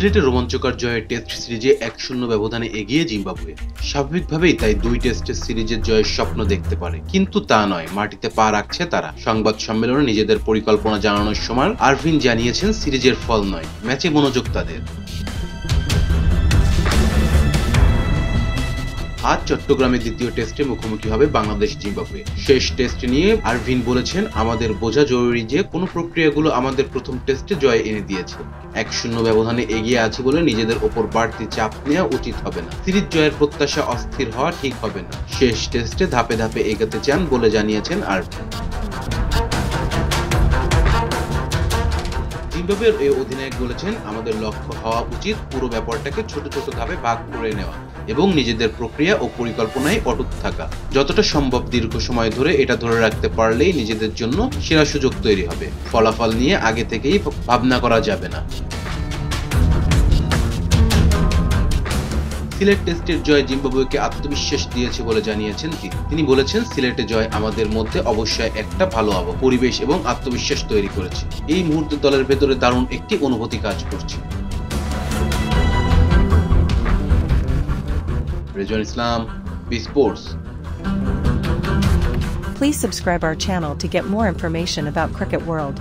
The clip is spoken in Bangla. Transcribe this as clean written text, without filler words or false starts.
সিলেটের রোমাঞ্চকর জয়ের টেস্ট সিরিজে ১-০ ব্যবধানে এগিয়ে জিম্বাবুয়ে। স্বাভাবিকভাবেই তাই ২ টেস্টের সিরিজের জয়ের স্বপ্ন দেখতে পারে, কিন্তু তা নয়, মাটিতে পা রাখছে তারা। সংবাদ সম্মেলনে নিজেদের পরিকল্পনা জানানোর সময় আরভিন জানিয়েছেন সিরিজের ফল নয়, ম্যাচে মনোযোগ তাদের। আজ চট্টগ্রামে দ্বিতীয় টেস্টে মুখোমুখি হবে বাংলাদেশ জিম্বাবুয়ে। শেষ টেস্ট নিয়ে আরভিন বলেছেন, আমাদের বোঝা জরুরি যে কোনো প্রক্রিয়াগুলো আমাদের প্রথম টেস্টে জয় এনে দিয়েছে। ১-০ ব্যবধানে এগিয়ে আছে বলে নিজেদের ওপর বাড়তি চাপ নেওয়া উচিত হবে না। সিরিজ জয়ের প্রত্যাশা অস্থির হওয়া ঠিক হবে না। শেষ টেস্টে ধাপে ধাপে এগোতে চান বলে জানিয়েছেন আরভিন। জিম্বাবুয়ের এই অধিনায়ক বলেছেন, আমাদের লক্ষ্য হওয়া উচিত পুরো ব্যাপারটাকে ছোট ছোট ধাপে ভাগ করে নেওয়া এবং নিজেদের প্রক্রিয়া ও পরিকল্পনায় অটুট থাকা। যতটা সম্ভব দীর্ঘ সময় ধরে এটা ধরে রাখতে পারলেই নিজেদের জন্য সেরা সুযোগ তৈরি হবে। ফলাফল নিয়ে আগে থেকেই ভাবনা করা যাবে না। সিলেট টেস্টের জয় জিম্বাবুয়েকে আত্মবিশ্বাস দিয়েছে বলে জানিয়েছেন তিনি বলেছেন, সিলেটে জয় আমাদের মধ্যে অবশ্যই একটা ভালো পরিবেশ এবং আত্মবিশ্বাস তৈরি করেছে। এই মুহূর্তে দলের ভেতরে দারুণ একটি অনুভূতি কাজ করছে। Rezwan Islam, B sports. Please subscribe our channel to get more information about Cricket World.